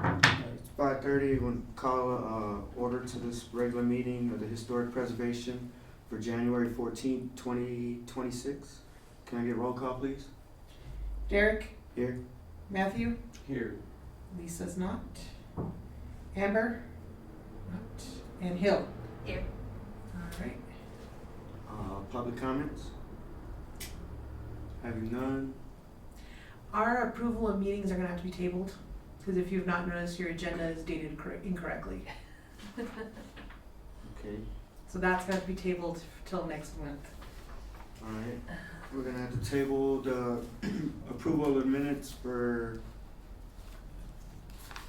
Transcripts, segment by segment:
It's 5:30. We're going to call order to this regular meeting of the Historic Preservation for January 14th, 2026. Can I get a roll call, please? Derek? Here. Matthew? Here. Lisa's not. Amber? Not. And Hill? Here. Alright. Public comments? Having none. Our approval of meetings are gonna have to be tabled, because if you've not noticed, your agenda is dated incorrectly. Okay. So that's gonna have to be tabled till next month. All right. We're going to have to table the approval of the minutes for,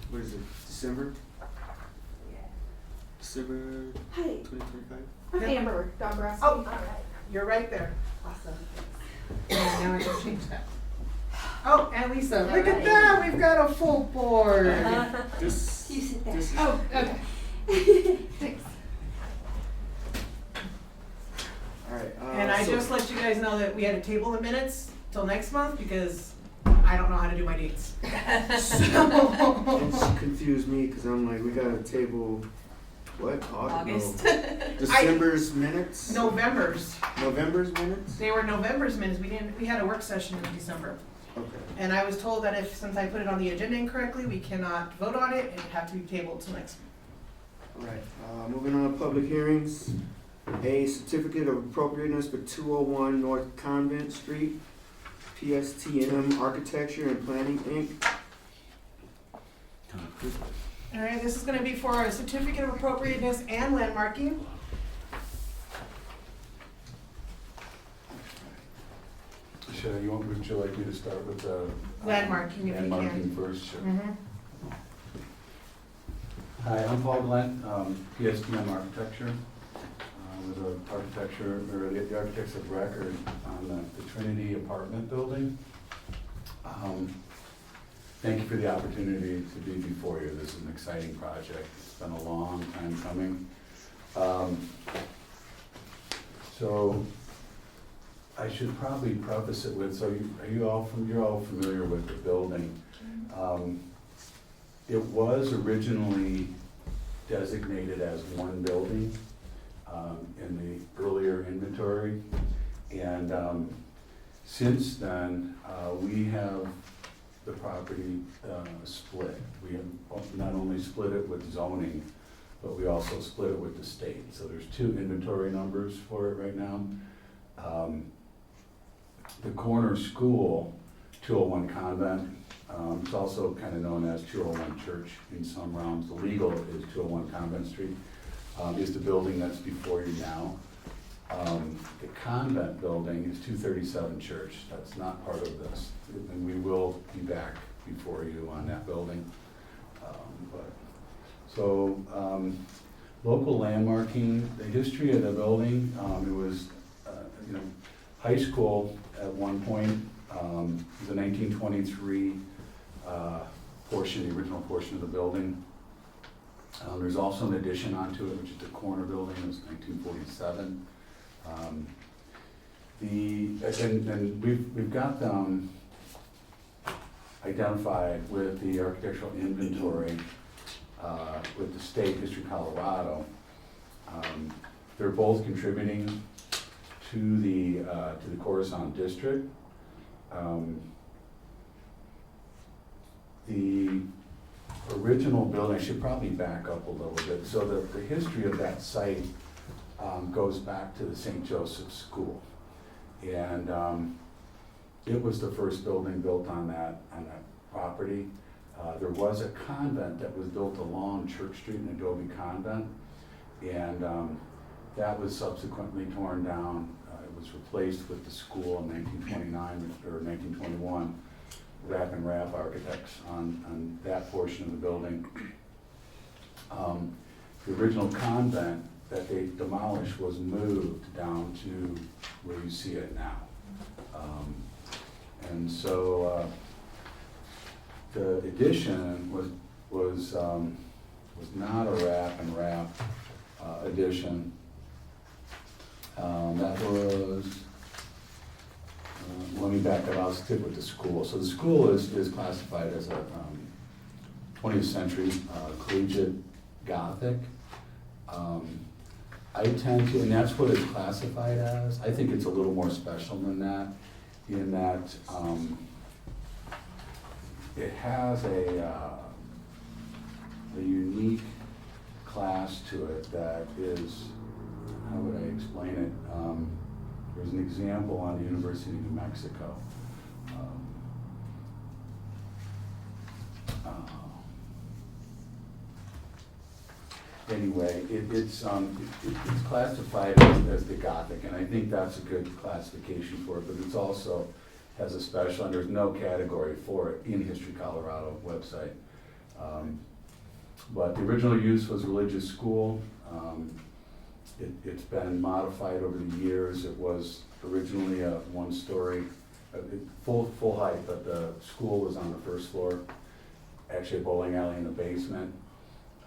what is it, December? December Hi, 2025? I'm Yep. Amber Dombrowski. Oh. Alright. You're right there. Awesome. And now I can change that. Oh, and Lisa, look at Alright. that, we've got a full board. This, You sit there. this is, Oh, okay. Thanks. all right. And I so- just let you guys know that we had to table the minutes till next month because I don't know how to do my dates. It's confused me because I'm like, we got a table, what? August. No. December's minutes? November's. November's minutes? They were November's minutes. We had a work session in December. Okay. And I was told that since I put it on the agenda incorrectly, we cannot vote on it and it have to be tabled till next month. All right. Moving on to public hearings. A certificate of appropriateness for 201 North Convent Street, PSTM Architecture and Planning, Inc. All right, this is gonna be for a certificate of appropriateness and landmarking. Would you like me to start with the Landmarking, if you can. landmarking first? Sure. Mm-hmm. Hi, I'm Paul Glenn, PSTM Architecture. With the architecture, or the architects of record on the Trinity apartment building. Thank you for the opportunity to be before you. This is an exciting project. It's been a long time coming. So I should probably preface it with, you're all familiar with the building. It was originally designated as one building in the earlier inventory. And since then, we have the property split. We have not only split it with zoning, but we also split it with the state. So there's two inventory numbers for it right now. The corner school, 201 Convent, it's also kind of known as 201 Church in some realms. The legal is 201 Convent Street, is the building that's before you now. The convent building is 237 Church. That's not part of this. And we will be back before you on that building. Local landmarking, the history of the building, it was, high school at one point. The 1923 portion, the original portion of the building. There's also an addition onto it, which is the corner building. It was 1947. And we've got them identified with the architectural inventory with the state History Colorado. They're both contributing to the Coruscant district. The original building, I should probably back up a little bit. So the history of that site goes back to the St. Joseph's School. And it was the first building built on that property. There was a convent that was built along Church Street, an Adobe convent. And that was subsequently torn down. It was replaced with the school in 1929 or 1921. Rapp and Rapp architects on that portion of the building. The original convent that they demolished was moved down to where you see it now. And so the addition was not a Rapp and Rapp addition. That was, let me back up, I'll stick with the school. So the school is classified as a 20th century collegiate Gothic. I tend to, and that's what it's classified as. I think it's a little more special than that, in that it has a unique class to it that is, how would I explain it? There's an example on the University of New Mexico. Anyway, it's classified as the Gothic, and I think that's a good classification for it, but it's also has a special, and there's no category for it in History Colorado website. But the original use was religious school. It's been modified over the years. It was originally a one-story, full height, but the school was on the first floor. Actually, a bowling alley in the basement,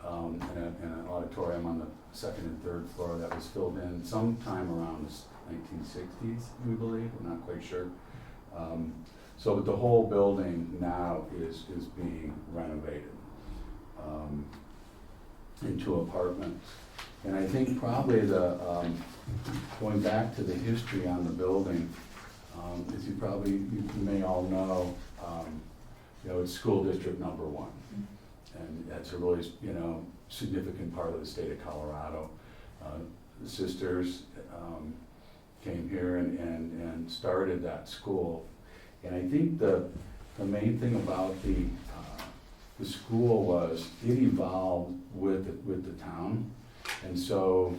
and an auditorium on the second and third floor that was filled in sometime around the 1960s, we believe. We're not quite sure. So, but the whole building now is being renovated into apartments. And I think probably going back to the history on the building, as you may all know, it's school district number 1. And that's a really, significant part of the state of Colorado. The sisters came here and started that school. And I think the main thing about the school was it evolved with the town. And so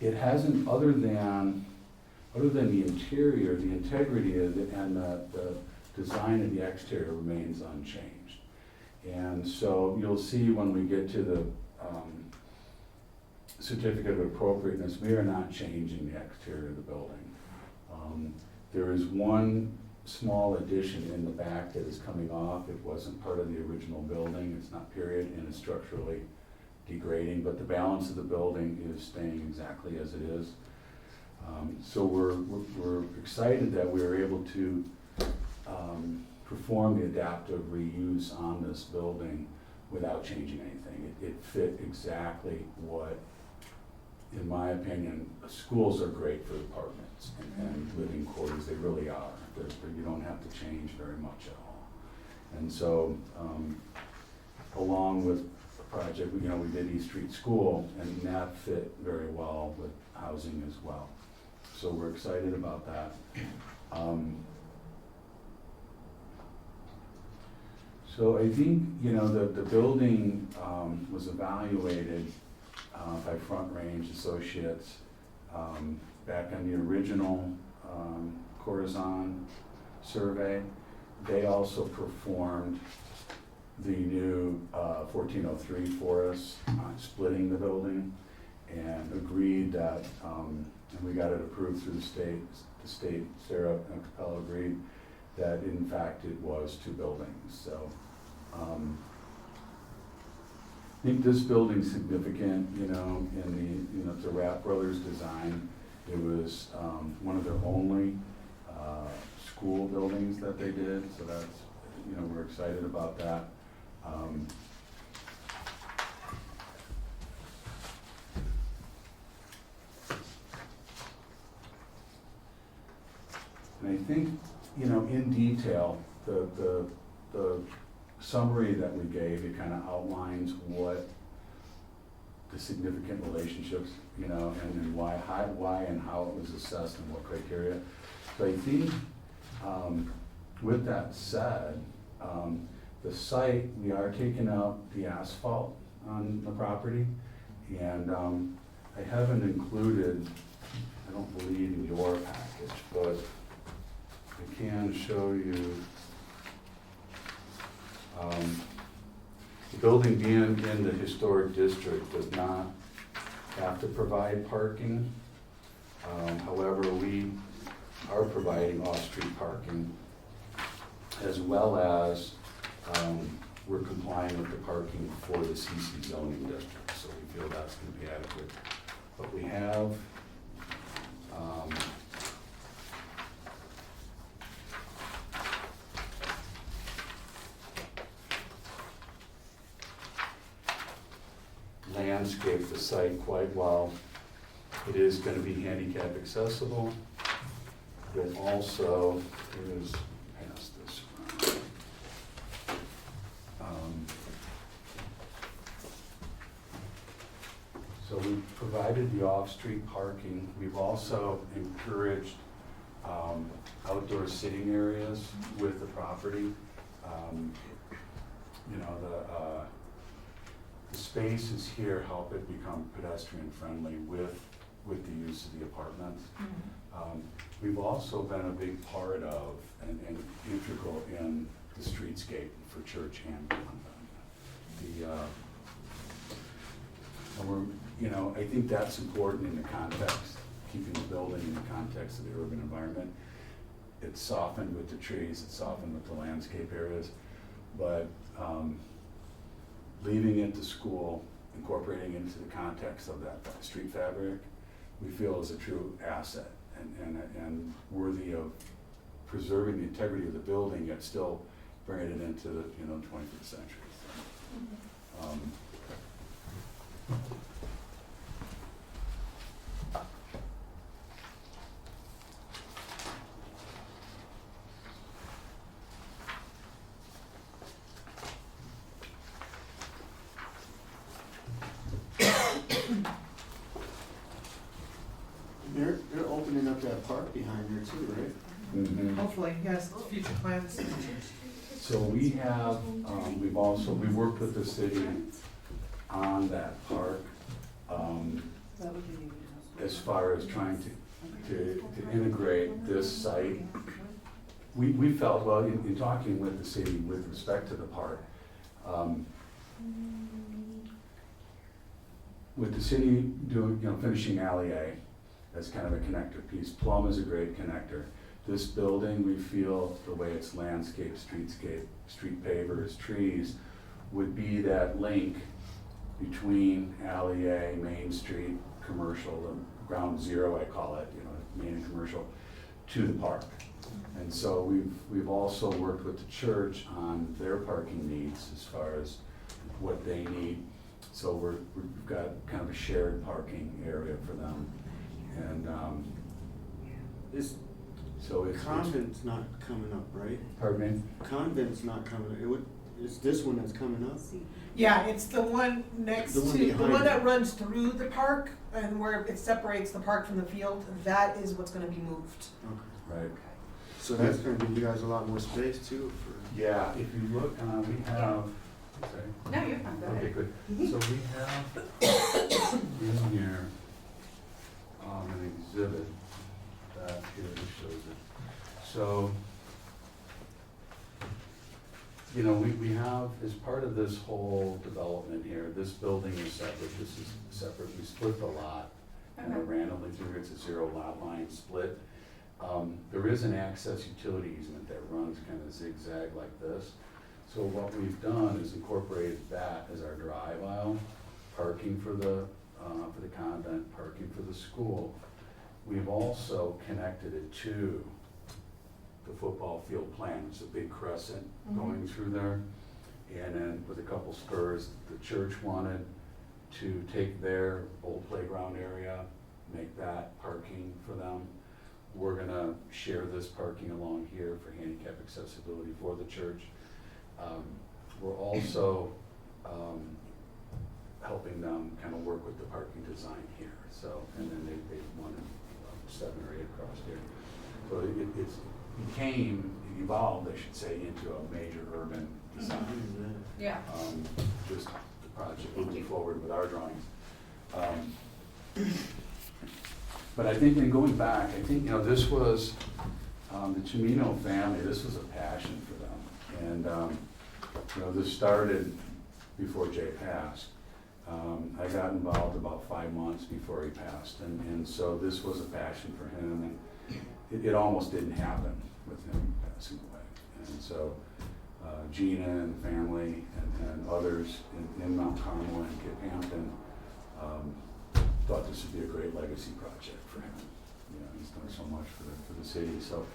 it hasn't, other than the interior, the integrity of it and the design of the exterior remains unchanged. And so you'll see when we get to the certificate of appropriateness, we are not changing the exterior of the building. There is one small addition in the back that is coming off. It wasn't part of the original building. It's not period and it's structurally degrading, but the balance of the building is staying exactly as it is. So we're excited that we were able to perform the adaptive reuse on this building without changing anything. It fit exactly what, in my opinion, schools are great for apartments and living quarters. They really are. You don't have to change very much at all. And so, along with the project, we did East Street School, and that fit very well with housing as well. So we're excited about that. So I think, the building was evaluated by Front Range Associates back on the original Corazon survey. They also performed the new 1403 for us on splitting the building and agreed that, and we got it approved through the state, Sarah Capella agreed that in fact it was 2 buildings. So I think this building's significant, it's a Rapp Brothers design. It was one of their only school buildings that they did, so that's, we're excited about that. And I think, in detail, the summary that we gave, it kind of outlines what the significant relationships, and why and how it was assessed and what criteria. So I think, with that said, the site, we are taking out the asphalt on the property, and I haven't included, I don't believe in your package, but I can show you the building being in the historic district does not have to provide parking. However, we are providing off-street parking, as well as we're complying with the parking for the CC zoning district, so we feel that's going to be adequate But we have, landscaped the site quite well. It is gonna be handicap accessible. It also is, pass this around. So we've provided the off-street parking. We've also encouraged outdoor sitting areas with the property. You know, the spaces here help it become pedestrian friendly with the use of the apartments. We've also been a big part of and integral in the streetscape for church and convent. And we're, you know, I think that's important in the context, keeping the building in the context of the urban environment. It's softened with the trees, it's softened with the landscape areas, but leaving it to school, incorporating into the context of that street fabric, we feel is a true asset and worthy of preserving the integrity of the building, yet still bringing it into the 21st century. So, They're opening up that park behind there too, right? mhm. Hopefully, yes, future plans. So we have, we've worked with the city on that park, as far as trying to integrate this site. We felt, well, in talking with the city with respect to the park, with the city doing, finishing Alley A as kind of a connector piece. Plum is a great connector. This building, we feel, the way it's landscaped, streetscape, street pavers, trees, would be that link between Alley A, Main Street, commercial, the ground zero, I call it, main and commercial, to the park. And so we've also worked with the church on their parking needs as far as what they need. So we've got kind of a shared parking area for them. And so it's. Convent's not coming up, right? Pardon me? Convent's not coming up. It's this one that's coming up? Yeah, it's the one next The one to, the behind one it. that runs through the park and where it separates the park from the field. That is what's gonna be moved. Okay. Right. So that's gonna give you guys a lot more space too for. Yeah, if you look, we have, sorry. No, you're fine, go Okay, ahead. good. So we have in here, an exhibit that here shows it. So, we have, as part of this whole development here, this building is separate, this is separate. We split the lot and Okay. randomly through, it's a zero lot line split. There is an access utility easement that runs kind of zigzag like this. So what we've done is incorporated that as our drive aisle, parking for the convent, parking for the school. We've also connected it to the football field plan. It's a big crescent going through there. And then with a couple spurs, the church wanted to take their old playground area, make that parking for them. We're gonna share this parking along here for handicap accessibility for the church. We're also helping them kind of work with the parking design here. So, and then they wanted 7 or 8 across here. So it evolved, I should say, into a major urban design. Yeah. Just the project moving forward with our drawings. But I think in going back, this was, the Cimino family, this was a passion for them. And, this started before Jay passed. I got involved about 5 months before he passed. And so this was a passion for him. And it almost didn't happen with him passing away. And so Gina and the family and others in Mount Carmel and Kip Hampton thought this would be a great legacy project for him. You know, he's done so much for the city, so.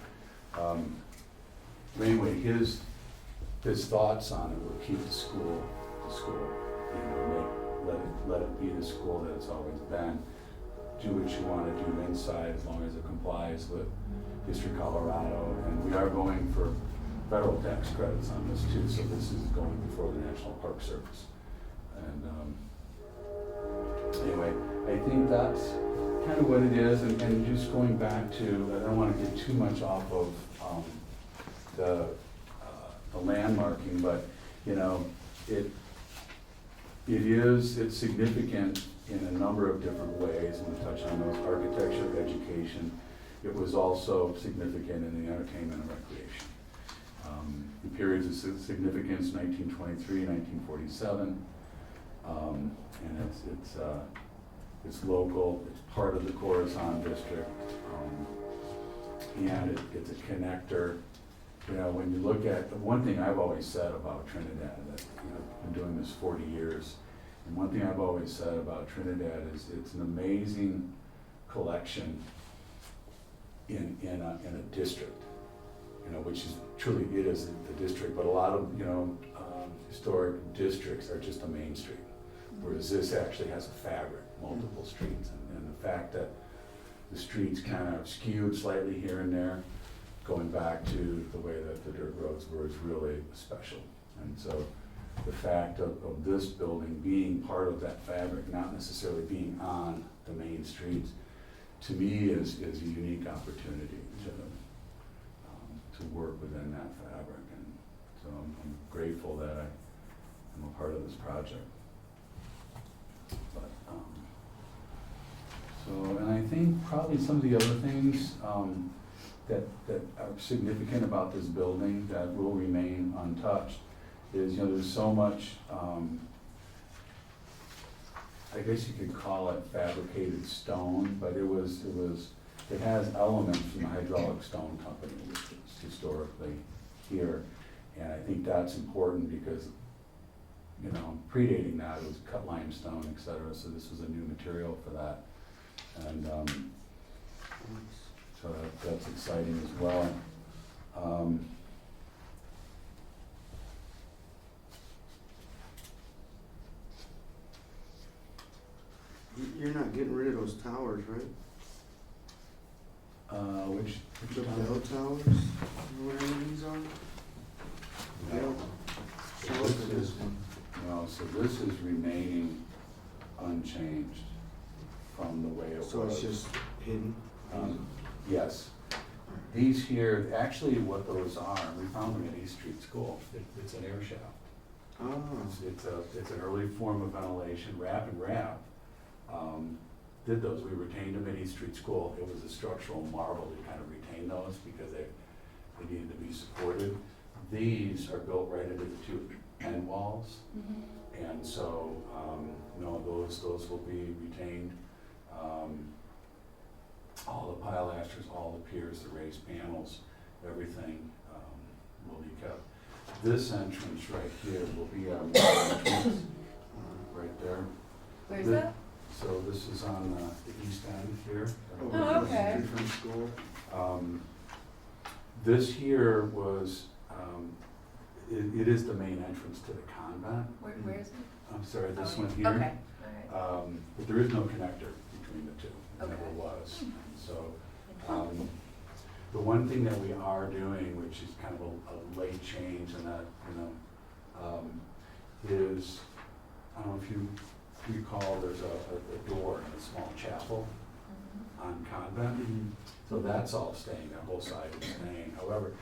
But anyway, his thoughts on it were keep the school, you know, let it be the school that it's always been. Do what you want to do inside as long as it complies with History Colorado, and we are going for federal tax credits on this too, so this is going before the National Park Service. And anyway, I think that's kind of what it is, and just going back to, I don't want to get too much off of the landmarking, but you know, it's significant in a number of different ways, and we touch on those: architecture, education. It was also significant in the entertainment and recreation. In periods of significance: 1923, 1947, and it's local. It's part of the Corazon district, and it's a connector. You know, when you look at, the one thing I've always said about Trinidad, that, you know, I've been doing this 40 years, and one thing I've always said about Trinidad is it's an amazing collection in a district, you know, which is truly, it is a district, but a lot of, you know, historic districts are just a main street, whereas this actually has a fabric, multiple streets, and the fact that the streets kind of skewed slightly here and there, going back to the way that the dirt roads were, is really special. And so the fact of this building being part of that fabric, not necessarily being on the main streets, to me is a unique opportunity to work within that fabric. And so I'm grateful that I'm a part of this project. But, and I think probably some of the other things that are significant about this building that will remain untouched is, you know, there's so much, I guess you could call it fabricated stone, but it has elements from the hydraulic stone company, which is historically here. And I think that's important because, you know, predating that, it was cut limestone, et cetera, so this was a new material for that. And so that's exciting as well. You're not getting rid of those towers, right? Which The tower? bell towers, or whatever these are? No. Show us this one. No, so this is remaining unchanged from the way it was. So it's just hidden? Yes. These here, actually what those are, we found them at East Street School. It's an air shaft. Oh, It's an early form of ventilation. Rap did those. We retained them at East Street School. It was a structural marvel to kind of retain those because they needed to be supported. These are built right into the two end walls. Mm-hmm. And so, no, those will be retained. All the pilasters, all the piers, the raised panels, everything will be kept. This entrance right here will be our main entrance, right there. Where's that? So this is on the east end here. Oh, okay. Different school. This here was, it is the main entrance to the convent. Where is it? I'm sorry, this Oh, one here. Okay, all right. But there is no connector between the two. There Okay. never was. So, the one thing that we are doing, which is kind of a late change in that, you know, is, I don't know if you recall, there's a door in a small chapel on Convent. So that's all staying, that whole side is staying. However,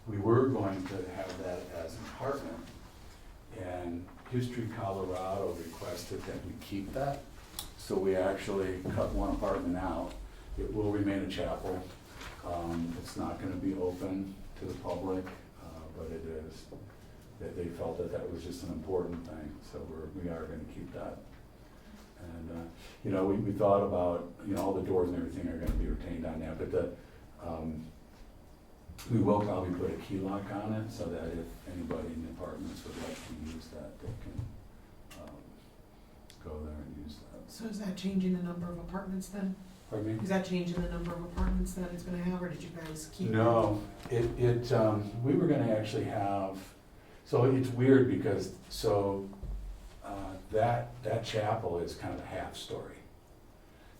we were going to have that as an apartment, and History Colorado requested that we keep that. So we actually cut one apartment out. It will remain a chapel. It's not gonna be open to the public, but it is. They felt that that was just an important thing, so we are gonna keep that. And, you know, we thought about, you know, all the doors and everything are gonna be retained on that, but we will probably put a key lock on it so that if anybody in the apartments would like to use that, they can go there and use that. So is that changing the number of apartments then? Pardon me? Is that changing the number of apartments that it's gonna have, or did you guys keep? No, we were gonna actually have, so it's weird because, that chapel is kind of a half story.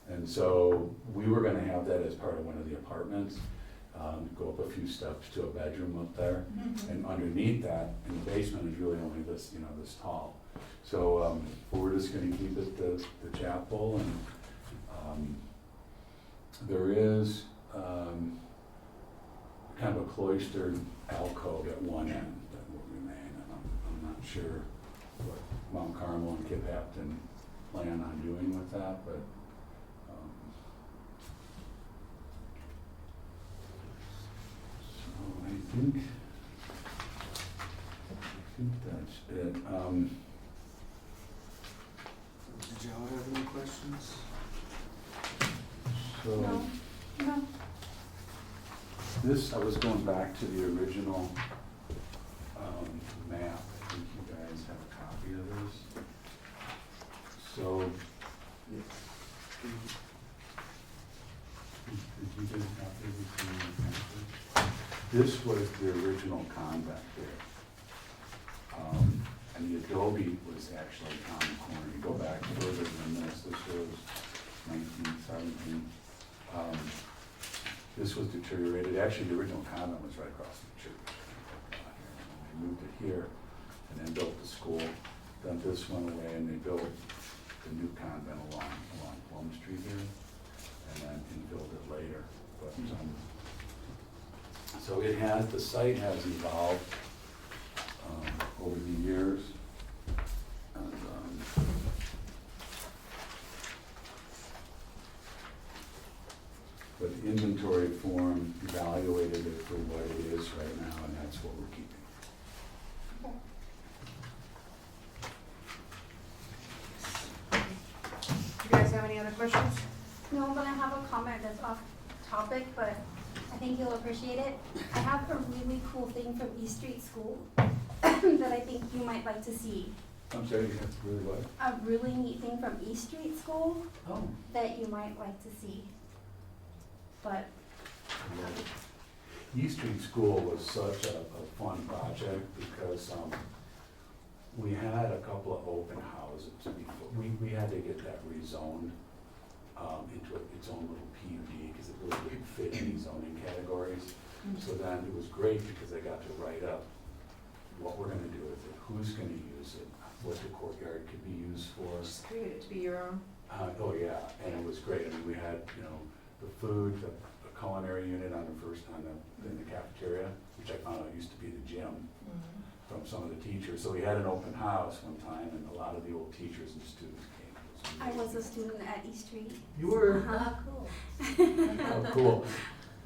And so we were gonna have that as part of one of the apartments, go up a few steps to a bedroom up there. And underneath that, in the basement is really only this, this tall. So, we're just gonna keep it the chapel, and, there is, kind of a cloistered alcove at one end that will remain, and I'm not sure what Mount Carmel and Kip Hampton plan on doing with that, but, so I think that's it. Did y'all have any questions? So. No. This, I was going back to the original map. I think you guys have a copy of this. So, Yes. did you get a copy of this? This was the original convent there. And the adobe was actually on the corner. You go back further than this. This was 1917. This was deteriorated. Actually, the original convent was right across from the church. They moved it here and then built the school. Then this went away and they built the new convent along Plum Street here, and then infilled it later. But so it has, the site has evolved over the years. And, but the inventory form evaluated it for what it is right now, and that's what we're keeping. You guys have any other questions? No, but I have a comment that's off topic, but I think you'll appreciate it. I have a really cool thing from East Street School that I think you might like to see. I'm sorry, you have to really what? A really neat thing from East Street School Oh. that you might like to see. But, East Street School was such a fun project because we had a couple of open houses before. We had to get that rezoned into its own little PUD because it really didn't fit any zoning categories. So then it was great because I got to write up what we're gonna do with it, who's gonna use it, what the courtyard could be used for. Just create it to be your own. Oh yeah, and it was great. I mean, we had, the food, the culinary unit on the first, in the cafeteria, which I found out used to be the gym from some of the teachers. So we had an open house one time, and a lot of the old teachers and students came. It I was a amazing. student at East Street. You were? Uh-huh. Cool. Oh, cool.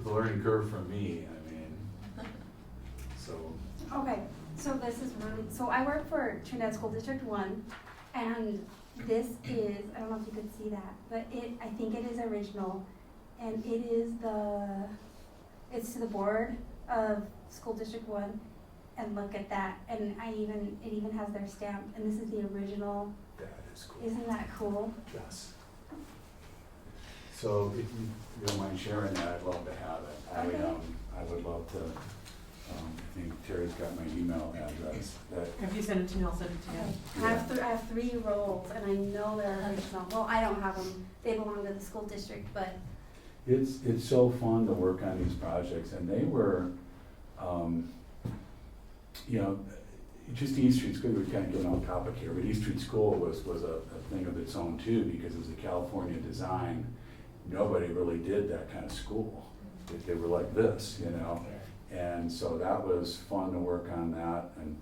The learning curve from me, I mean, so. Okay, so this is really, so I work for Trinidad School District 1, and this is, I don't know if you could see that, but I think it is original, and it is it's to the board of School District 1, and look at that, and it even has their stamp, and this is the original. That is cool. Isn't that cool? Yes. So if you don't mind sharing that, I'd love to have it. Okay. I would love to, I think Terry's got my email address. If you send it to me, I'll send it to you. I have 3 rolls, and I know they're original. Well, I don't have them. They belong to the school district, but It's so fun to work on these projects, and they were, just East Street School, we're kind of getting on topic here, but East Street School was a thing of its own too, because it was a California design. Nobody really did that kind of school. They were like this, and so that was fun to work on that, and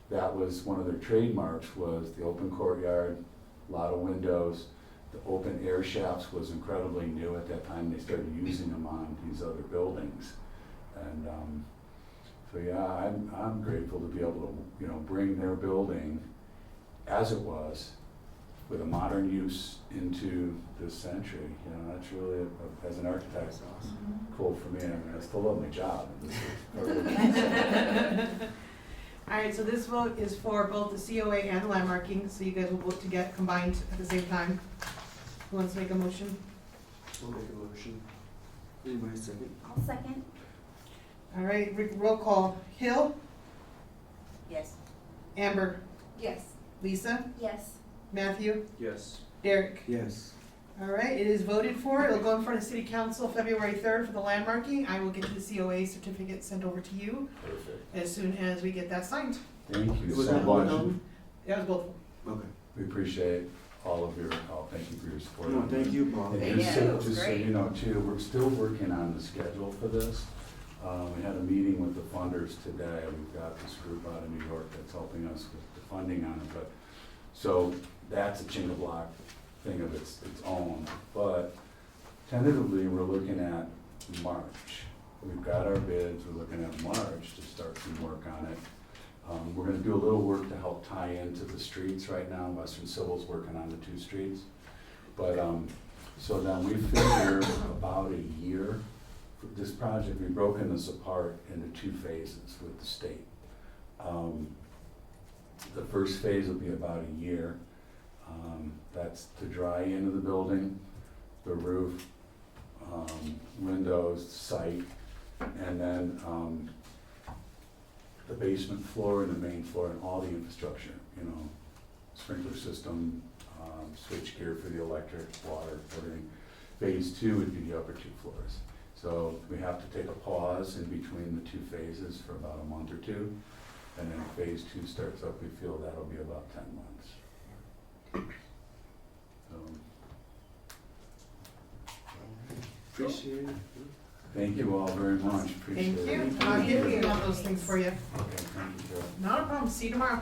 that was one of their trademarks was the open courtyard, a lot of windows. The open air shafts was incredibly new at that time. They started using them on these other buildings. And so yeah, I'm grateful to be able to, bring their building as it was with a modern use into this century. That's really, as an architect, cool for me. I mean, I still love my job. Alright, so this vote is for both the COA and the landmarking, so you guys will vote to get combined at the same time. Who wants to make a motion? I'll make a motion. Anybody second? I'll second. Alright, roll call. Hill, Yes. Amber, Yes. Lisa, Yes. Matthew, Yes. Derek. Yes. Alright, it is voted for. It'll go in front of City Council February 3rd for the landmarking. I will get the COA certificate sent over to you Perfect. as soon as we get that signed. Thank you Was so that one of much. them? That was both. Okay. We appreciate all of your help. Thank you for your support. No, thank you, Paul. And Thank just you. so, It was just so great. you know too, we're still working on the schedule for this. We had a meeting with the funders today. We've got this group out of New York that's helping us with the funding on it, but, so that's a Chinga block thing of its own. But tentatively, we're looking at March. We've got our bids, we're looking at March to start some work on it. We're gonna do a little work to help tie into the streets right now. Western Civil's working on the 2 streets. But, so then we figure about a year for this project. We've broken this apart into 2 phases with the state. The first phase will be about a year. That's the dry end of the building, the roof, windows, site, and then, the basement floor and the main floor and all the infrastructure, you know, sprinkler system, switch gear for the electric, water, everything. Phase 2 would be the upper 2 floors. So we have to take a pause in between the 2 phases for about a month or 2. And then phase 2 starts up, we feel that'll be about 10 months. So, Appreciate it. thank you all very much, appreciate Thank it. you. I'll get you on those things for you. Okay, thank you, Joe. Not a problem. See you tomorrow.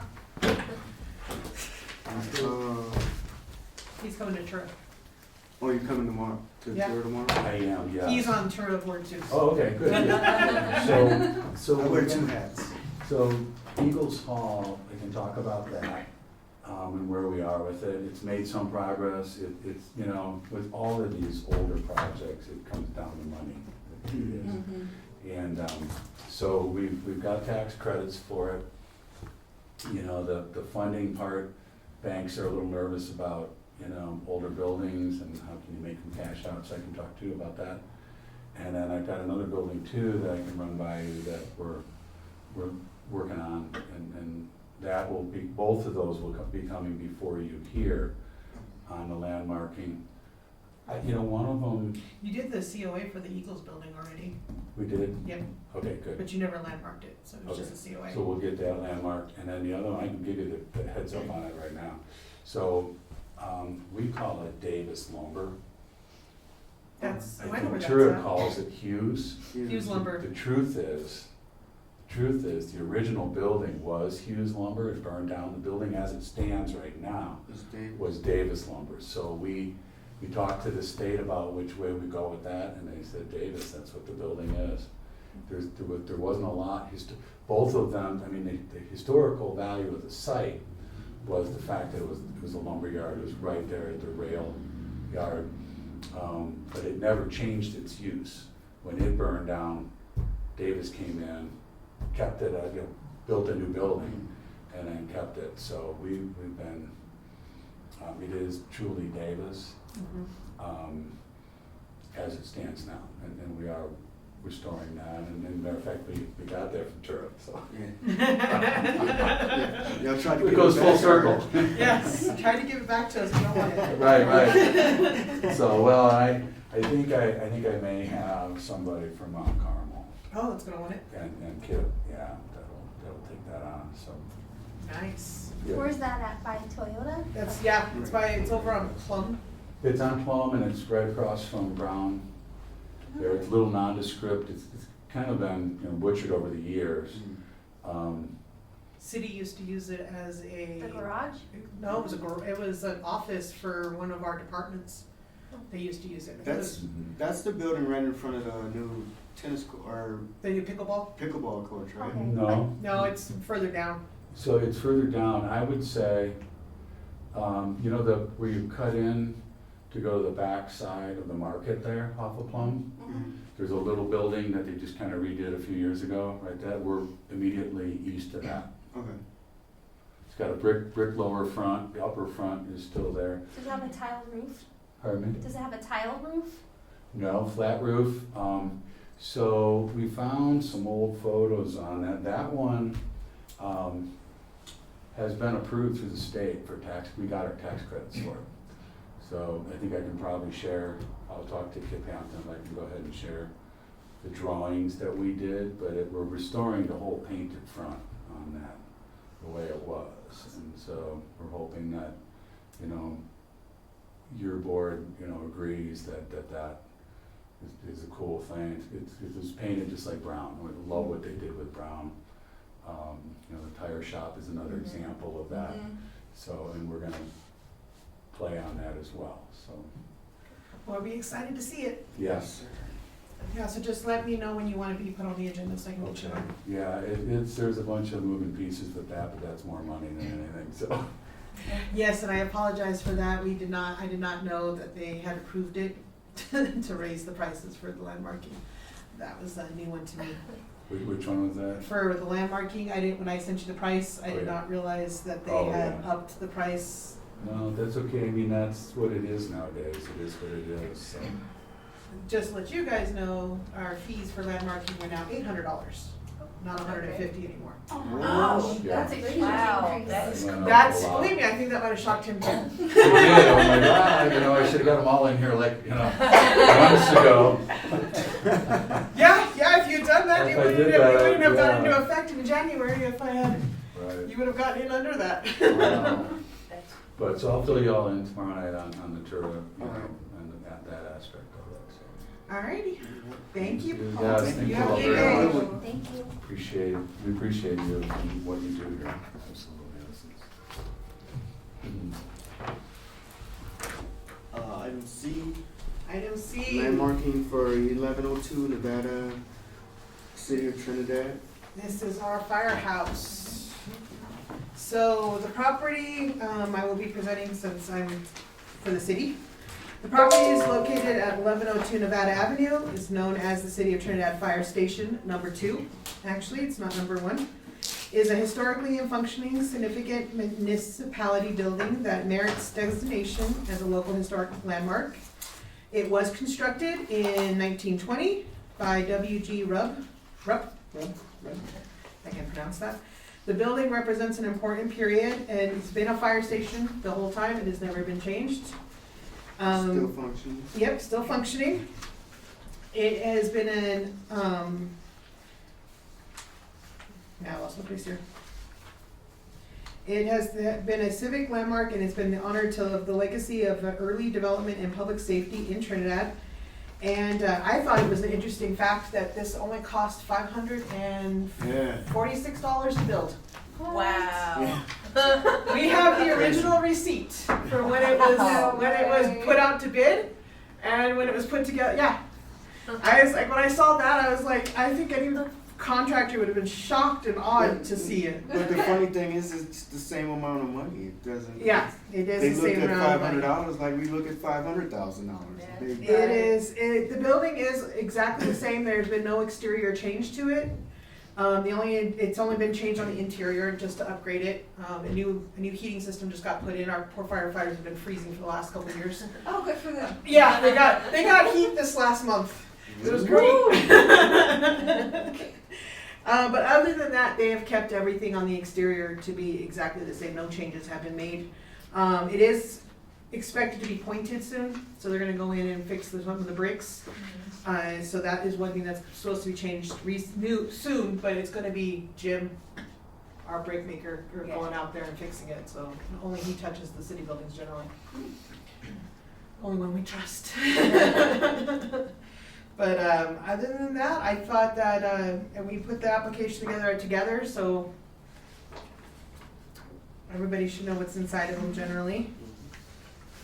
He's coming to Truro. Oh, you're coming tomorrow, to Yeah. tour tomorrow? I am, yeah. He's on tour of work too. Oh, okay, good. So I we're wear 2 gonna- hats. So Eagles Hall, we can talk about that, and where we are with it. It's made some progress. It's, you know, with all of these older projects, it comes down to money. It is. And, so we've got tax credits for it. You know, the funding part, banks are a little nervous about, you know, older buildings and how can you make them cash out, so I can talk to you about that. And then I've got another building too that I can run by you that we're working on, and that will be, both of those will be coming before you here on the landmarking. You know, one of them, You did the COA for the Eagles building already. we did, Yep. okay, good. But you never landmarked it, so it was just a COA. So we'll get that landmark, and then the other one, I can give you the heads up on it right now. So, we call it Davis lumber. That's, I I know where think that's Truro at. calls it Hughes. Hughes lumber. The truth is, the original building was Hughes lumber. It burned down. The building as it stands right now was Davis lumber. So we talked to the state about which way we go with that, and they said Davis, that's what the building is. There wasn't a lot, both of them, I mean, the historical value of the site was the fact that it was a lumber yard. It was right there at the rail yard. But it never changed its use. When it burned down, Davis came in, kept it, built a new building, and then kept it. So we've been, it is truly Davis, Mhm. as it stands now, and we are restoring that. And as a matter of fact, we got there from Truro, so. Y'all tried to It get goes it full back. circle. Yes, try to give it back to us, you don't want it. Right. So, well, I think I may have somebody from Mount Carmel Oh, that's gonna want it. and Kip, yeah, that'll take that on, so. Nice. yeah. Where's that at, by Toyota? That's, yeah, it's over on Plum. It's on Plum and it's right across from Brown. There, it's a little nondescript, it's kind of been, you know, butchered over the years. City used to use it as a. The garage? No, it was an office for one of our departments. They used to use it. It That's, was- that's the building right in front of the new tennis court, or They do pickleball? pickleball courts, right? Okay. No, No, it's further down. so it's further down, I would say, you know, where you cut in to go to the back side of the market there off of Plum? Mhm. There's a little building that they just kind of redid a few years ago, right there, we're immediately east of that. Okay. It's got a brick lower front, the upper front is still there. Does it have a tile roof? Pardon me? Does it have a tile roof? No, flat roof. So we found some old photos on that. That one has been approved through the state for tax, we got our tax credits for it. So I think I can probably share, I'll talk to Kip Hampton, I can go ahead and share the drawings that we did, but we're restoring the whole painted front on that, the way it was. And so we're hoping that, you know, your board, you know, agrees that is a cool thing. It was painted just like brown. We love what they did with brown. You know, the tire shop is another example of that. So, and we're gonna play on that as well, so. We'll be excited to see it. Yes. Yeah, so just let me know when you want to be put on the agenda so I can get you Okay. on. Yeah, there's a bunch of moving pieces with that, but that's more money than anything, so. Yes, and I apologize for that. I did not know that they had approved it to raise the prices for the landmarking. That was a new one to me. Which one was that? For the landmarking, when I sent you the price, I did yeah. not realize that they Oh, had yeah. upped the price. No, that's okay. I mean, that's what it is nowadays. It is what it is, so. Just to let you guys know, our fees for landmarking are now $800, not $150 anymore. Oh, Yeah. that's a huge Wow, increase. that is It went up That's, a lot. believe me, I think that might have shocked him too. It did, oh my God, you know, I should've got them all in here like, you know, months ago. Yeah, if you'd done that, If it I wouldn't did have, that, it wouldn't have gone yeah. into effect in January if I had, Right. you would have gotten in under that. Wow. That's But, so I'll fill you all in tomorrow night on the tour, you know, Alright. and that aspect of it, so. Alrighty, thank you. Yes, Thank thank you. you all Have a good very day. much. Thank you. Appreciate it. We appreciate you and what you do here. Absolutely. Item C, Item C. landmarking for 1102 Nevada, City of Trinidad. This is our firehouse. So the property, I will be presenting since I'm for the city. The property is located at 1102 Nevada Avenue. It's known as the City of Trinidad Fire Station number 2. Actually, it's not number 1. Is a historically and functioning significant municipality building that merits designation as a local historic landmark. It was constructed in 1920 by W.G. Rupp. I can pronounce that. The building represents an important period, and it's been a fire station the whole time. It has never been changed. Still functions. Yep, still functioning. It has been an, I lost my place here. It has been a civic landmark, and it's been honored to the legacy of early development and public safety in Trinidad. And I thought it was an interesting fact that this only cost $546 to build. wow. We have the original receipt for when it was put out to bid and when it was put together. Yeah, I was like, when I saw that, I was like, I think any contractor would have been shocked and awed to see it. But the funny thing is, it's the same amount of money. It doesn't. Yeah, it is They the look same at amount of money. $500 like we look at $500,000. Yeah. The building is exactly the same. There's been no exterior change to it. It's only been changed on the interior just to upgrade it. A new heating system just got put in. Our poor firefighters have been freezing for the last couple of years. Oh, good for them. Yeah, they got heat this last month. It was great. But other than that, they have kept everything on the exterior to be exactly the same. No changes have been made. It is expected to be pointed soon, so they're gonna go in and fix some of the bricks. So that is one thing that's supposed to be changed soon, but it's gonna be Jim, our brick maker, going out there and fixing it. So only he touches the city buildings generally. Only one we trust. But other than that, I thought that, and we put the application together, so everybody should know what's inside of them generally.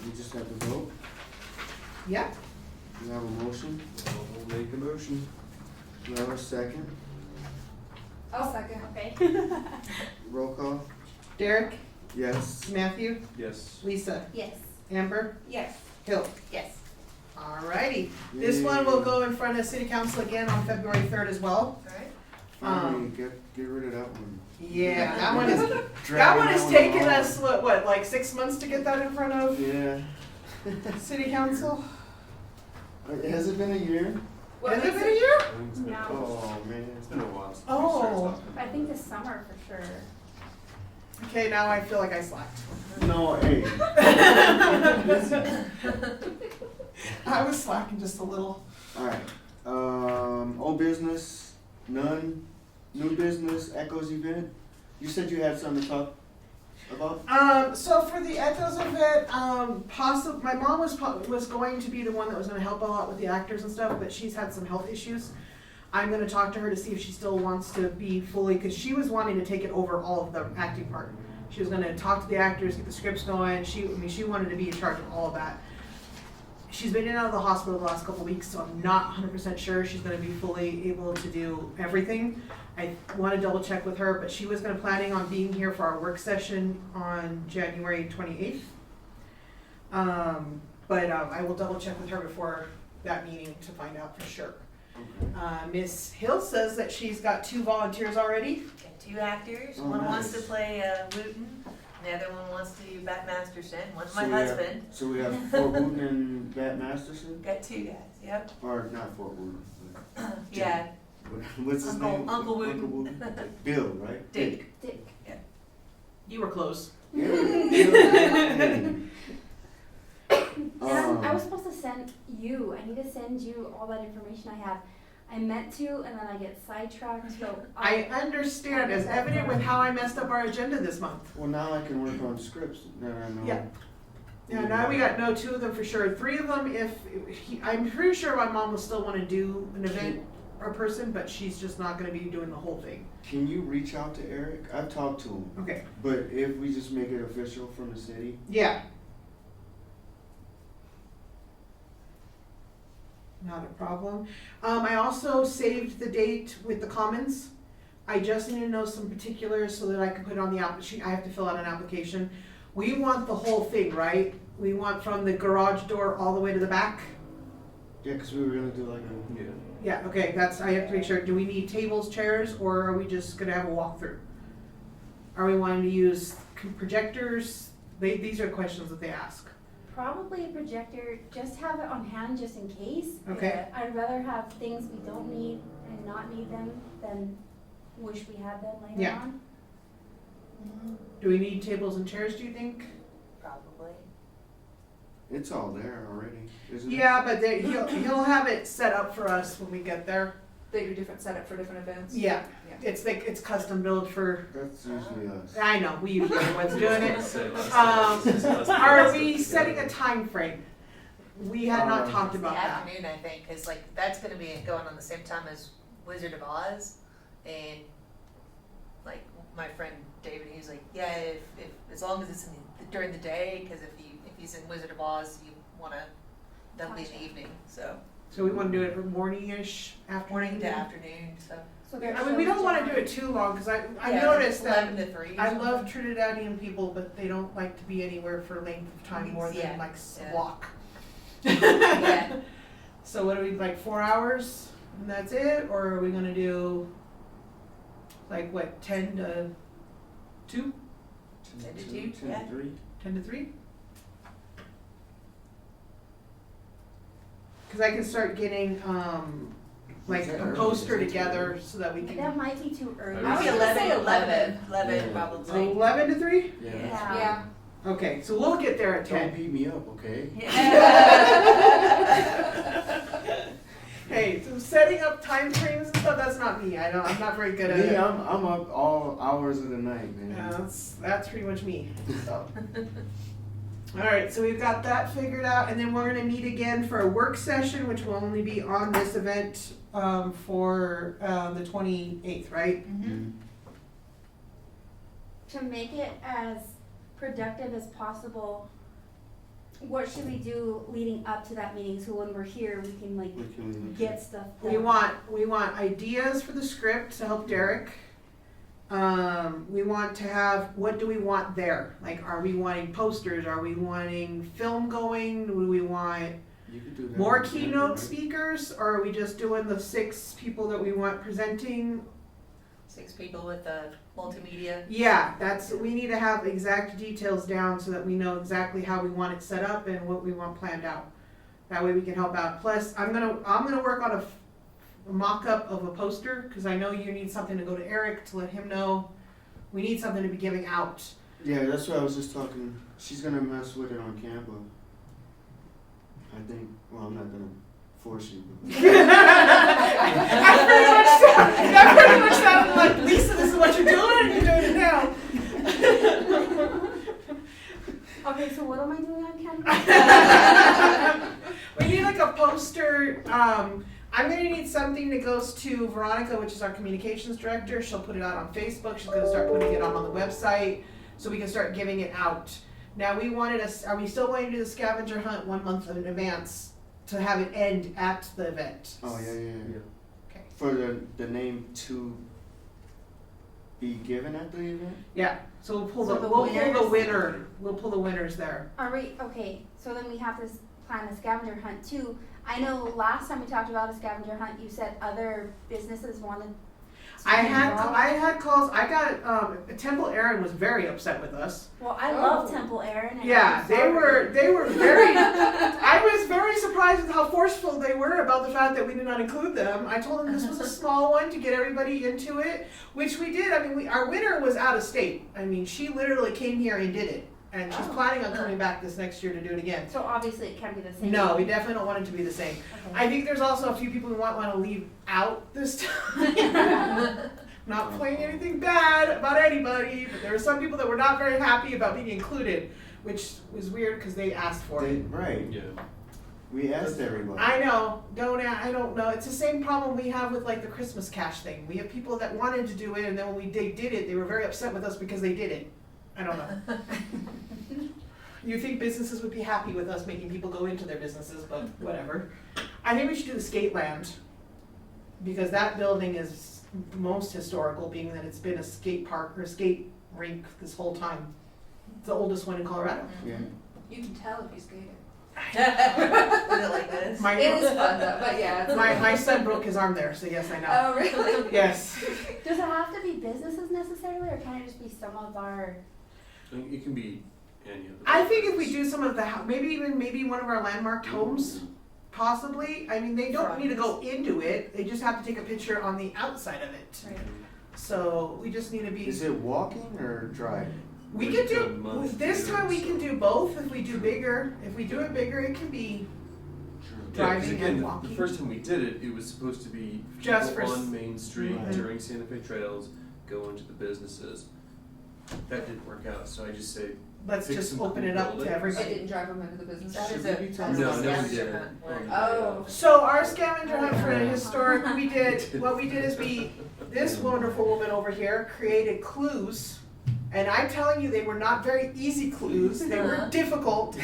We just have to vote. Yeah, We have a motion. We'll make a motion. We have a second. I'll second. Okay. Roll call. Derek, Yes. Matthew, Yes. Lisa, Yes. Amber, Yes. Hill. Yes. Alrighty, this one will go in front of City Council again on February 3rd as well Alright. Finally, get rid of that one. Yeah, that one is, that Dragging one is on. taking us, what, like 6 months to get that in front of Yeah. city council? Has it been a year? Has it been a year? No. Oh, man. It's been a while since Oh. I think this summer for sure. Okay, now I feel like I slacked. No, hey. I was slacking just a little. Alright, old business, none, new business, Echoes event. You said you had something to talk about? So for the Echoes event, my mom was going to be the one that was gonna help a lot with the actors and stuff, but she's had some health issues. I'm gonna talk to her to see if she still wants to be fully, cause she was wanting to take it over all of the acting part. She was gonna talk to the actors, get the scripts going, she wanted to be in charge of all of that. She's been in and out of the hospital the last couple weeks, so I'm not 100% sure she's gonna be fully able to do everything. I wanna double check with her, but she was planning on being here for our work session on January 28th. But I will double check with her before that meeting to find out for sure. Okay. Miss Hill says that she's got 2 volunteers already. Got 2 actors, Oh, one wants to nice. play Wooten, the other one wants to do Bat Masterson, one's my So we have- husband. So we have Fort Wooten and Bat Masterson? Got 2 guys, yep. Or not Fort Wooten, Yeah, but what's his Uncle- name? Uncle Wooten. Wooten? Bill, right? Dick. Dick. You were close. Yeah. Bill. And I was supposed to send you, I need to send you all that information I have. I meant to, and then I get sidetracked, so. I understand, as evident with how I messed up our agenda this month. Well, now I can work on scripts that I know. Yeah. Yeah, now we got 2 of them for sure. 3 of them, I'm pretty sure my mom will still wanna do an event or person, but she's just not gonna be doing the whole thing. Can you reach out to Eric? I've talked to him, Okay. but if we just make it official from the city, Yeah. Not a problem. I also saved the date with the Commons. I just need to know some particulars so that I can put it on the I have to fill out an application. We want the whole thing, right? We want from the garage door all the way to the back? yeah, cause we were gonna do like a, Yeah. Yeah, okay, I have to make sure, do we need tables, chairs, or are we just gonna have a walkthrough? Are we wanting to use projectors? These are questions that they ask. Probably a projector, just have it on hand just in case. Okay. I'd rather have things we don't need and not need them than wish we had them later Yeah. on. Do we need tables and chairs, do you think? Probably. it's all there already, isn't it? Yeah, but he'll have it set up for us when we get there. They do different setup for different events. Yeah, Yeah. it's custom built for, That's usually us. I know, we usually are the ones doing it. Are Are we setting a time frame? We had not talked It's the about that. afternoon, I think, cause like, that's gonna be going on the same time as Wizard of Oz, and like, my friend David, he's like, yeah, if as long as it's during the day, cause if he's in Wizard of Oz, you wanna, that'll be in the evening, so, So we wanna do it morning-ish, morning afternoon? to afternoon, so. So I mean, we don't wanna do it too long, cause I Yeah, noticed that 11 to 3 or I something. love Trinidadian people, but they don't like to be anywhere for length of time more Yeah, than like yeah. walk. Yeah. So what do we, like 4 hours and that's it, or are we gonna do like what, 10 to 2, 10 to 2, 10 yeah. to 3? 10 to 3? Cause I can start getting like Is that a early? poster Is it too together early? so that we That can, might be too early. Maybe was gonna say 11 Yeah. probably. 11 to 3? Yeah. Yeah. Okay, so we'll get there at Don't 10. beat me up, okay? Hey, so setting up time frames and stuff, that's not me. I'm not very good at Me, it. I'm up all hours of the night, man. Yeah, that's pretty much me. So. All right, so we've got that figured out, and then we're gonna meet again for a work session, which will only be on this event for the 28th, right? Mhm. To make it as productive as possible, what should we do leading up to that meeting, so when we're here, we can like We can- get stuff We done? want ideas for the script to help Derek. We want to have, what do we want there? Like, are we wanting posters? Are we wanting film going? Do we want You could do that. more in December, keynote right? speakers? Or are we just doing the 6 people that we want presenting? 6 people with multimedia. Yeah, we need to have exact details down so that we know exactly how we want it set up and what we want planned out. That way we can help out. Plus, I'm gonna work on a mock-up of a poster, because I know you need something to go to Eric to let him know. We need something to be giving out. Yeah, that's what I was just talking. She's gonna mess with it on Canva. I think. Well, I'm not gonna force you. That pretty much sounded like, Lisa, this is what you're doing, and you're doing it now. Okay, so what am I doing on Canva? We need like a poster. I'm gonna need something that goes to Veronica, which is our communications director. She'll put it out on Facebook. She's gonna start putting it on the website so we can start giving it out. Now are we still wanting to do the scavenger hunt 1 month in advance to have it end at the event? Oh yeah. Okay. For the name to be given at the event. Yeah. So we'll pull So the the winner. winners- We'll pull the winners there. Are we, okay, so then we have to plan a scavenger hunt too. I know last time we talked about a scavenger hunt, you said other businesses wanted to I be had involved. calls. I got Temple Aaron was very upset with us. Well, I love Temple Aaron. And Yeah, I'm they sorry. were very. I was very surprised with how forceful they were about the fact that we did not include them. I told them this was a small one to get everybody into it, which we did. I mean, our winner was out of state. I mean, she literally came here and did it, and she's Oh. planning on coming back this next year to do it again. So obviously it can't be the same. No, we definitely don't want it to be the same. Okay. I think there's also a few people who might want to leave out this time. Not playing anything bad about anybody, but there were some people that were not very happy about being included, which was weird because they asked for it. Right. Yeah. We asked everybody. I know. I don't know. It's the same problem we have with like the Christmas cash thing. We have people that wanted to do it, and then when they did it, they were very upset with us because they did it. I don't know. You think businesses would be happy with us making people go into their businesses, but whatever. I think we should do the skate land, because that building is most historical, being that it's been a skate park or a skate rink this whole time. It's the oldest one in Colorado. Yeah. You can tell if you skate it. Is it like this? It is fun though, but yeah. It's My son broke his arm there, so yes, I know. Oh, really? Yes. Does it have to be businesses necessarily, or can it just be some of our? I think it can be any of the. I think if we do some of the, maybe one of our landmarked homes, possibly. I mean, they don't need to go into it. They just have to take a picture on the outside of it. Right. So we just need to be. Is it walking or driving? We Like could a do, month this to time we so- can do both if we do bigger. If we do it bigger, it can be Yeah, 'cause driving again, and the walking. first time we did it, it was supposed to be Just people for on Main Street Right. during Santa Fe Trails, go into the businesses. That didn't work out, so I just say, Let's Pick just some open cool it up to buildings. I everybody. didn't drive them into the business. That is Should a we be that's no, a no, we scavenger didn't. hunt where- Oh. So our scavenger hunt for historic, what we did is this wonderful woman over here created clues. And I'm telling you, they were not very easy clues. They were difficult.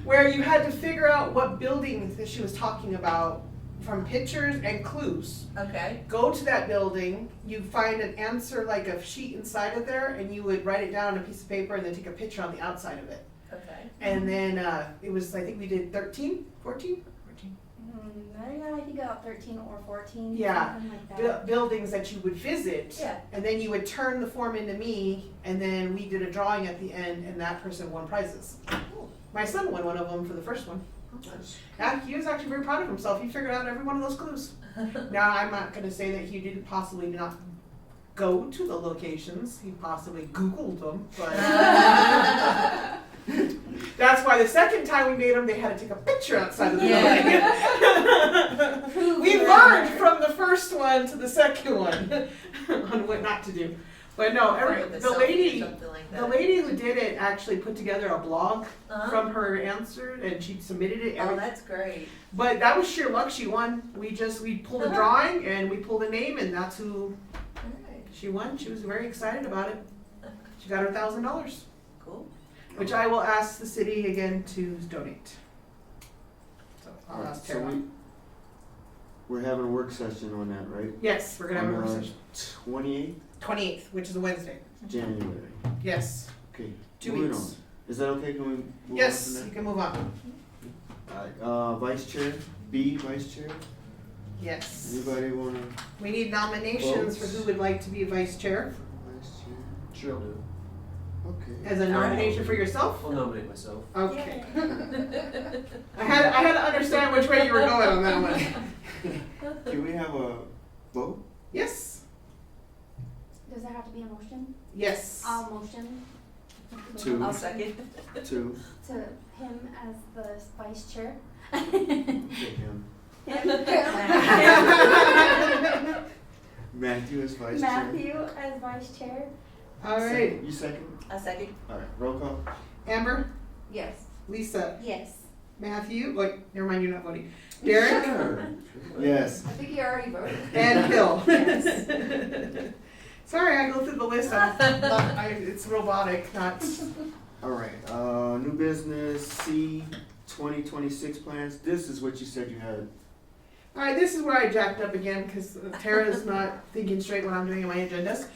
Where you had to figure out what building that she was talking about from pictures and clues. Okay. Go to that building, you find an answer like a sheet inside of there, and you would write it down on a piece of paper and then take a picture on the outside of it. Okay. And then it was, I think we did 13, 14? 14. I think about 13 or 14. Yeah. Something like that. Buildings that you would visit. Yeah. And then you would turn the form into me, and then we did a drawing at the end, and that person won prizes. Cool. My son won one of them for the first one. Yeah, he was actually very proud of himself. He figured out every one of those clues. Now, I'm not going to say that he didn't possibly not go to the locations. He possibly Googled them, but that's why the second time we made them, they had to take a picture outside of the building. We learned from the first one to the second one on what not to do. But no, With the selfie or lady, something like the that. lady who did it actually put together a blog Uh-huh. from her answer, and she submitted it. Oh, that's great. But that was sheer luck. She won. We pulled a drawing and we pulled a name, and that's who Alright. she won. She was very excited about it. She got her $1,000, Cool. which I will ask the city again to donate. So I'll Alright, ask so Tara. we're having a work session on that, right? Yes, we're gonna have a work On, session. 28th 28th, which is a Wednesday. January. Yes. Okay. 2 moving weeks. on. Is that okay? Can we move on Yes, from you can move on. that? Alright, vice chair, vice chair. Yes. Anybody wanna? We need nominations for who would like to be vice chair. Vice chair? Sure, I'll do it. Okay. As a nomination for yourself? I'll nominate myself. Okay. I had to understand which way you were going on that one. Can we have a vote? Yes. Does there have to be a motion? Yes. I'll motion Two. I'll second. Two. to him as the vice chair. Okay, him. Matthew as vice chair. Matthew as vice chair. All right. You second? A second. All right, roll call. Amber, Yes. Lisa, Yes. Matthew, wait, never mind, you're not voting. Derek, Sure. Yes. I think you already voted. and Bill. Yes. Sorry, I go through the list. It's robotic, not. All right, new business, C, 2026 plans. This is what you said you had. All right, this is where I jacked up again because Tara's not thinking straight when I'm doing my agendas.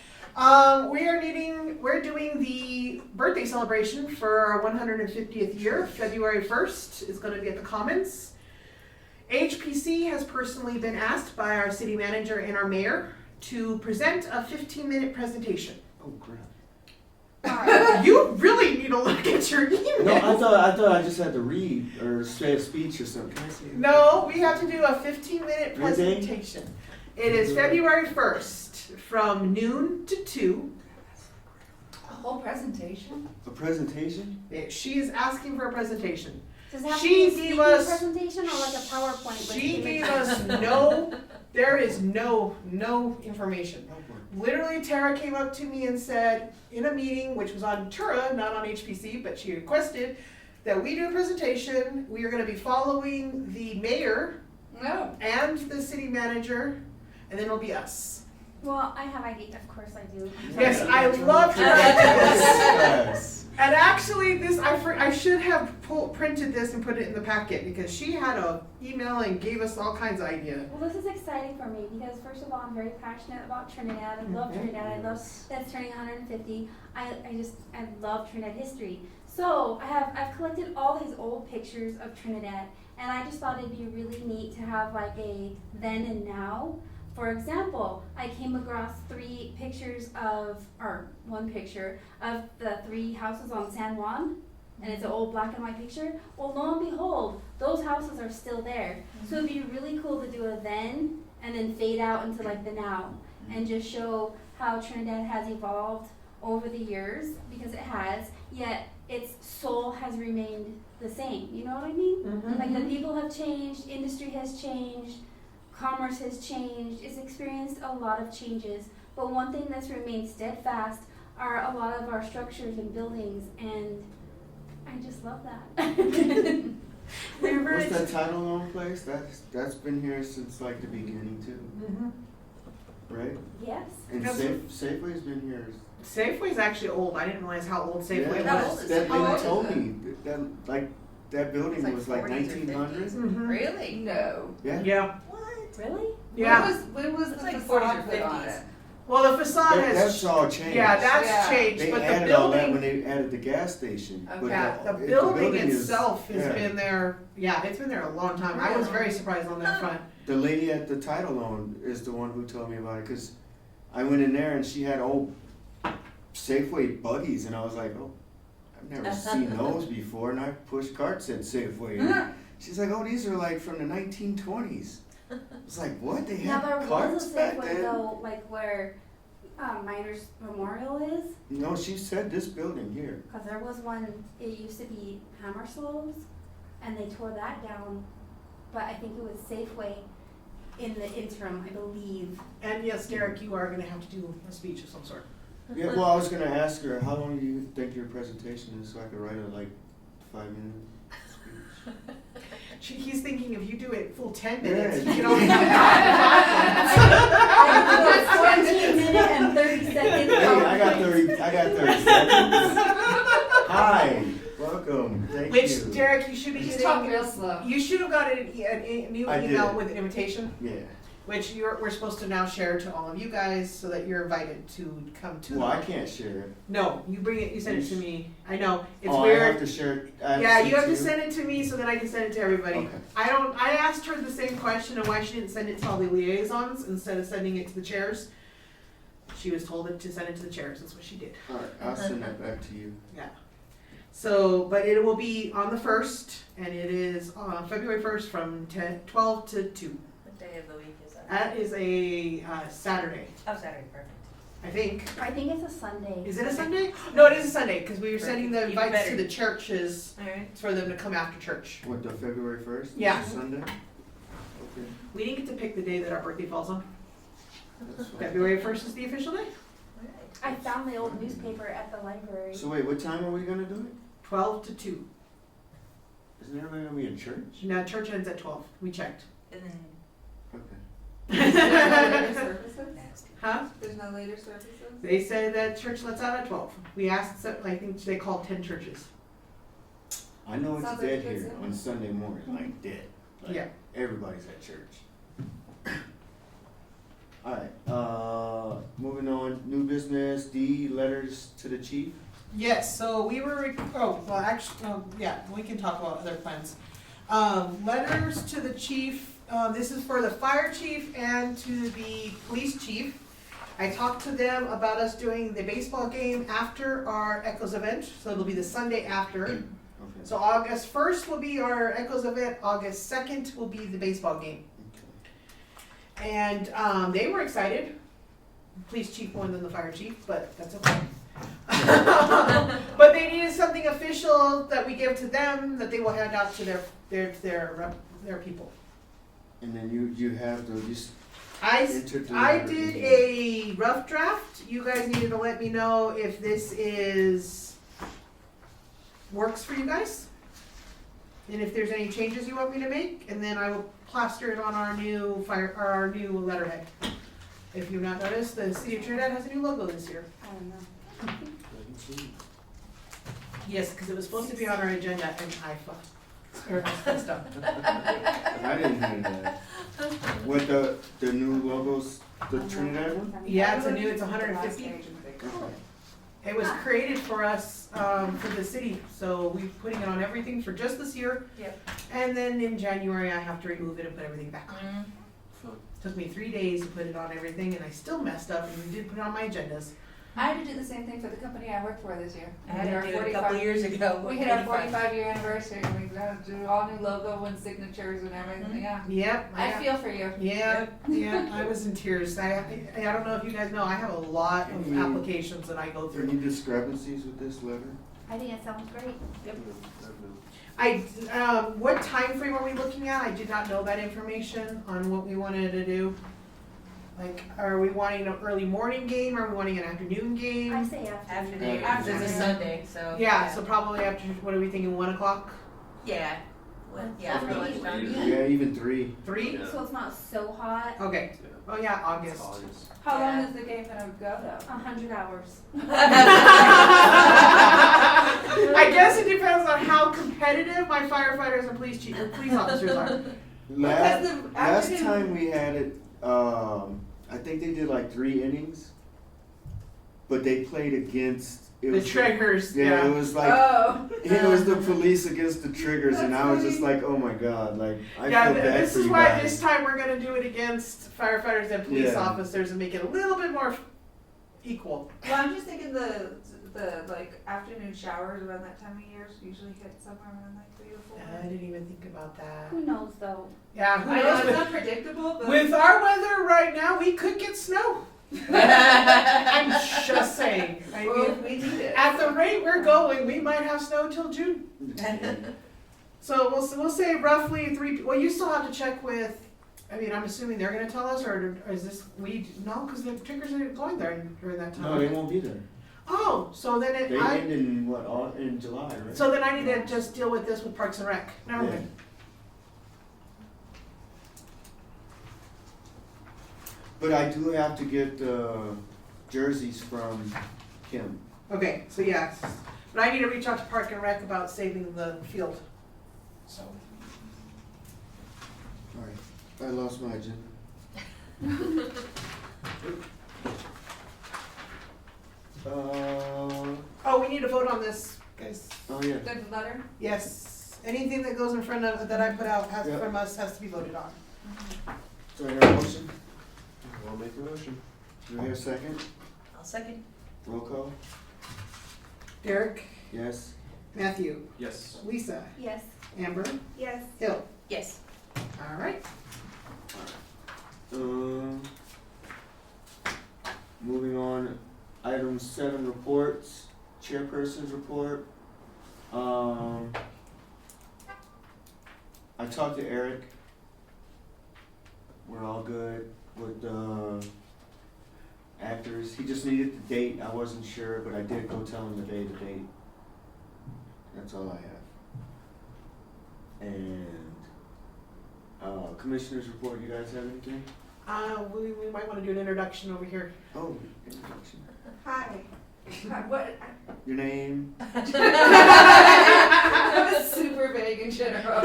We're doing the birthday celebration for our 150th year, February 1st. It's going to be at the Commons. HPC has personally been asked by our city manager and our mayor to present a 15-minute presentation. Oh, crap. You really need to look at your email. No, I thought I just had to read or say a speech or something. Can I see it? No, we have to do a 15-minute What day? presentation. It is February 1st from noon to 2. A whole presentation? A presentation? She is asking for a presentation. Does it have She to be a gave speaking us- presentation or like a PowerPoint? with She gave images? us there is no information. Literally, Tara came up to me and said, in a meeting, which was on Tura, not on HPC, but she requested that we do a presentation. We are gonna be following the mayor No. and the city manager, and then it'll be us. Well, I have ID. Of course I do. Yes, I love her. Yes. And actually, I should have printed this and put it in the packet because she had a email and gave us all kinds of ideas. Well, this is exciting for me because first of all, I'm very passionate about Trinidad. I love Trinidad. I love that's turning 150. I love Trinidad history. So I've collected all these old pictures of Trinidad, and I just thought it'd be really neat to have like a then and now. For example, I came across one picture of the 3 houses on San Juan, and it's an old black and white picture. Well, lo and behold, those houses are still there. So it'd be really cool to do a then and then fade out into like the now and just show how Trinidad has evolved over the years, because it has, yet its soul has remained the same. You know what I mean? Like the people have changed, industry has changed, commerce has changed, it's experienced a lot of changes, but one thing that's remained steadfast are a lot of our structures and buildings, and I just love that. What's that title loan place? That's been here since like the beginning too, right? Yes. And That's Safeway's been here. Safeway's actually old. I didn't realize how old Safeway How was. old is that it? lady How old told is me that building It's like was like 40s or 1900s. Mhm. Really? No. Yeah. Yeah. What? Really? Yeah. When was It's the like facade 40s or put on 50s. it? Well, the facade That's has. all changed. Yeah, that's Yeah. changed, They but the added all that when building. they added the gas station. But Yeah, the the building is- itself has yeah. been there. Yeah, it's been there a long time. I was very surprised on that front. The lady at the title loan is the one who told me about it, because I went in there and she had old Safeway buggies, and I was like, oh, I've never seen those before, and I pushed carts at Safeway. And she's like, oh, these are like from the 1920s. I was like, what? They Now had there carts was a back Safeway then? though, like where Miners Memorial is, No, she said this building here. because there was one, it used to be Hammerslows, and they tore that down, but I think it was Safeway in the interim, I believe. And yes, Derek, you are going to have to do a speech of some sort. Yeah, well, I was gonna ask her, how long do you think your presentation is, so I could write a like 5-minute speech? He's thinking if you do it full 10 Yeah. minutes, you can only do 5 It's 14 minutes and 30 seconds. Hey, I got 30 seconds. Hi, welcome, thank Which, you. Derek, you should be Just talk getting. real slow. You should have got a new I email did. with an invitation. Yeah, which we're supposed to now share to all of you guys so that you're invited to come to. Well, I them. can't share it. No, you bring it. You send it to me. I know it's Oh, weird. I have to share it. I have Yeah, to you have to you? send it to me so that I can send it to everybody. Okay. I asked her the same question of why she didn't send it to all the liaisons instead of sending it to the chairs. She was told to send it to the chairs. That's what she did. All right, I'll send that back to you. Yeah. So, but it will be on the 1st, and it is on February 1st from 12 to 2. What day of the week is that? That is a Saturday, Oh, Saturday, perfect. I think. I think it's a Sunday. Is it a Sunday? No, it is a Sunday because we were sending the Even invites to better. the churches Alright. for them to come after church. What, the February 1st? Yeah. Sunday? Okay, We didn't get to pick the day that our birthday falls on. that's fine. February 1st is the official day. I found the old newspaper at the library. So wait, what time are we gonna do it? 12 to 2. Isn't everybody gonna be in church? Now, church ends at 12. We checked. And then Okay. There's no later services? nasty. Huh? There's no later services? They said that church lets out at 12. We asked, I think they called 10 churches. I know it's Sounds like a dead good here system. on Sunday morning, like dead. Like, Yeah. everybody's at church. Alright, moving on, new business, D, letters to the chief. Yes, so we were, yeah, we can talk about other plans. Letters to the chief, this is for the fire chief and to the police chief. I talked to them about us doing the baseball game after our Echoes event, so it'll be the Sunday after. Okay. So August 1st will be our Echoes event, August 2nd will be the baseball game. And they were excited. Police chief more than the fire chief, but that's okay. But they needed something official that we give to them that they will hand out to their people. And then you have to just I enter the I letter. did a rough draft. You guys needed to let me know if this works for you guys. And if there's any changes you want me to make, and then I will plaster it on our new letterhead. If you've not noticed, the city of Trinidad has a new logo this year. I don't know. Yes, because it was supposed to be on our agenda and I fucked up. I didn't hear that. What the new logos, the Trinidad one? Yeah, it's 150. Okay. It was created for us, for the city, so we're putting it on everything for just this year. Yep. And then in January, I have to remove it and put everything back on. Mm. Took me 3 days to put it on everything, and I still messed up, and we did put it on my agendas. I had to do the same thing for the company I work for this year. I had to do it a couple years ago. We hit our 45-year anniversary, and we got to do all new logo and signatures and everything, yeah. Yep. I feel for you. Yeah, yeah, I was in tears. I don't know if you guys know, I have a lot of Mhm. applications that I go through. Any discrepancies with this letter? I think it sounds great. What time frame are we looking at? I did not know that information on what we wanted to do. Like, are we wanting an early morning game, or are we wanting an afternoon game? I say after. Afternoon, After. it's a Sunday, so. Yeah, so probably after, what are we thinking, 1 o'clock? Yeah, yeah, after lunchtime. Yeah, even 3. 3? Yeah. So it's not so hot. Okay, oh yeah, August. How long Yeah. is the game gonna go though? 100 hours. I guess it depends on how competitive my firefighters and police officers are. Last, Because the last afternoon- time we had it, I think they did like 3 innings, but they played against. It The was triggers, Yeah, it yeah. was like Oh. it was the police against the triggers, and That's I was just funny. like, oh my god, like I Yeah, feel bad this for is you why guys. this time we're gonna do it against firefighters and police Yeah. officers and make it a little bit more equal. Well, I'm just thinking the like afternoon showers around that time of year usually hit somewhere around like 3 to 4. I didn't even think about that. Who knows though? Yeah, who I know knows? it's With, unpredictable, but with our weather right now, we could get snow. I'm just saying. I well, mean, we need it. at the rate we're going, we might have snow till June. So we'll say roughly 3. Well, you still have to check with. I mean, I'm assuming they're gonna tell us, or is this no? Because the triggers are going there during that time. No, they won't be there. Oh, so then They end in what? In July, right? So then I need to just deal with this with Parks and Rec. Never Yeah. mind. But I do have to get jerseys from Kim. Okay, so yeah, but I need to reach out to Park and Rec about saving the field. So. Alright, I lost my agenda. Oh, we need to vote on this, guys. Oh, yeah. The letter? Yes, anything that goes in front of, that I put out has, Yep. from us has to be voted on. So I hear a motion. I'll make a motion. Do I hear a second? I'll second. Roll call? Derek, Yes? Matthew, Yes. Lisa, Yes. Amber, Yes. Hill. Yes. All right. Moving on, item 7, reports, chairperson's report. I talked to Eric. We're all good with the actors. He just needed the date. I wasn't sure, but I did go tell him the date. That's all I have. And, commissioner's report, you guys have anything? We might wanna do an introduction over here. Oh, introduction. Hi. Hi, what? Your name? That was super vague in general.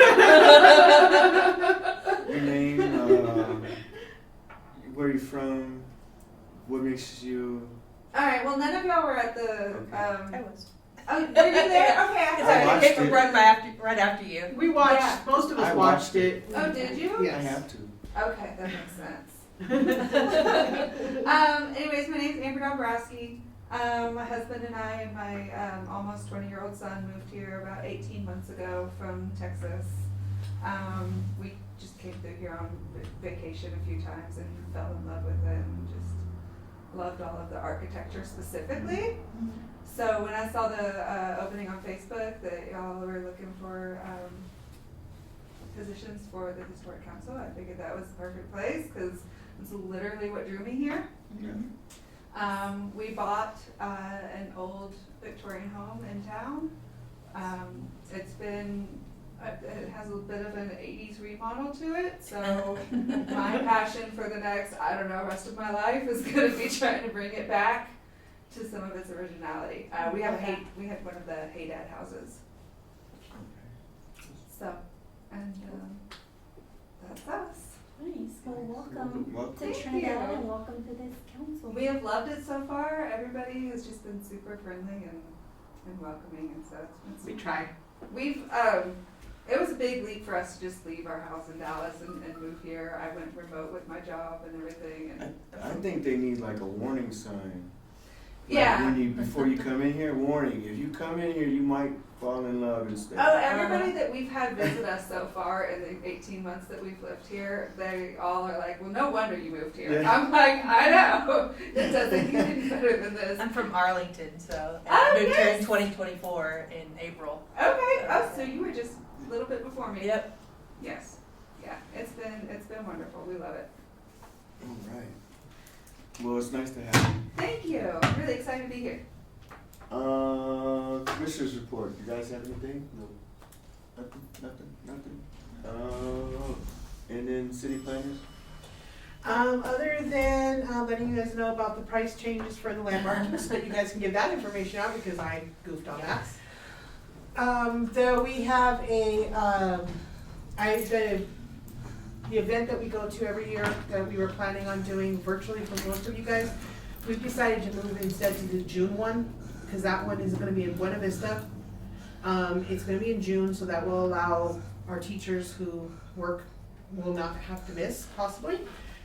Your name, where are you from? What makes you? Alright, well, none of y'all were at the, I was. oh, were you there? Okay, I It's thought. I watched came it. right after you. We watched, Yeah. most of us I watched watched it. Oh, did you? Yes. I have to. Okay, that makes sense. Anyways, my name's Amber Dombrowski. My husband and I and my almost 20-year-old son moved here about 18 months ago from Texas. We just came through here on vacation a few times and fell in love with it and just loved all of the architecture specifically. So when I saw the opening on Facebook that y'all were looking for positions for the Historic Council, I figured that was the perfect place because it's literally what drew me here. Yeah. We bought an old Victorian home in town. It's been, it has a bit of an 80s remodel to it, so my passion for the next, I don't know, rest of my life is going to be trying to bring it back to some of its originality. We have one of the Hey Dad houses. So, and that's us. Nice. Well, welcome Welcome. to Thank Trinidad you. and welcome to this council. We have loved it so far. Everybody has just been super friendly and welcoming, and so it's been We try. We've, it was a big leap for us to just leave our house in Dallas and move here. I went remote with my job and everything, and I think they need like a warning sign. Like yeah. when before you come in here, warning, if you come in here, you might fall in love and stay. Oh, everybody that we've had visit us so far in the 18 months that we've lived here, they all are like, well, no wonder you moved here. Yeah. I'm like, I know. It doesn't get any better than this. I'm from Arlington, so Oh, I moved here yes. in 2024 in April. Okay. Oh, so you were just a little bit before me. Yep. Yes. Yeah. It's been wonderful. We love it. All right. Well, it's nice to have you. Thank you. I'm really excited to be here. Commissioner's report. You guys have anything? No. Nothing. And then city planners. Other than letting you guys know about the price changes for the landmarks, so that you guys can give that information out because I goofed on that. Though we have the event that we go to every year that we were planning on doing virtually for most of you guys, we've decided to move instead to the June one, because that one is gonna be in Buena Vista. It's gonna be in June, so that will allow our teachers who work will not have to miss, possibly.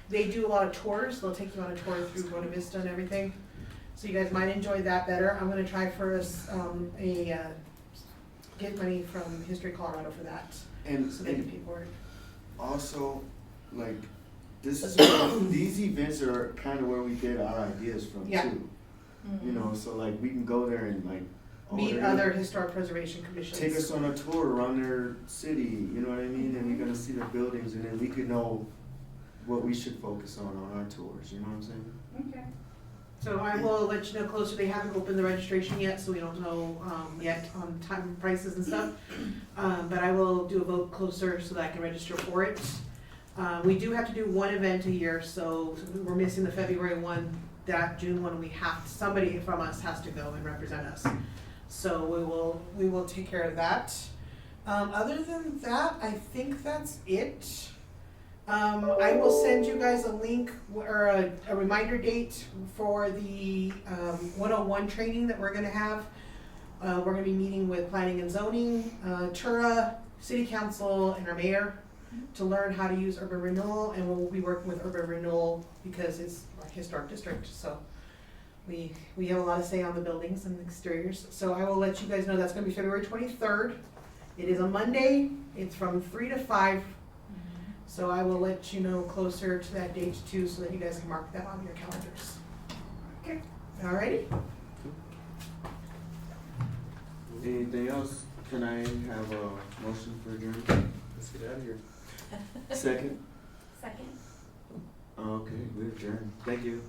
They do a lot of tours, they'll take you on a tour through Buena Vista and everything. So you guys might enjoy that better. I'm gonna try for us, get money from History Colorado for that, And, so they can and pay for it. also, like, this is these events are kind of where we get our ideas from Yeah. too. You know, so like we can go there and like Meet they're other historic preservation commissions. take us on a tour around their city, you know what I mean? And we're gonna see their buildings and then we could know what we should focus on our tours, you know what I'm saying? Okay. So I will let you know closer. They haven't opened the registration yet, so we don't know yet on time prices and stuff. But I will do a vote closer so that I can register for it. We do have to do one event a year, so we're missing the February one. That June one, somebody from us has to go and represent us. So we will take care of that. Other than that, I think that's it. I will send you guys a link or a reminder date for the 101 training that we're gonna have. We're gonna be meeting with planning and zoning, Tura, city council, and our mayor to learn how to use urban renewal, and we'll be working with urban renewal because it's a historic district, so we have a lot of say on the buildings and the exteriors. So I will let you guys know that's gonna be February 23rd. It is a Monday, it's from 3 to 5. So I will let you know closer to that date too, so that you guys can mark that on your calendars. Okay. Alrighty? Anything else? Can I have a motion for adjournment? Let's get out of here. Second? Second. Okay, we adjourn. Thank you.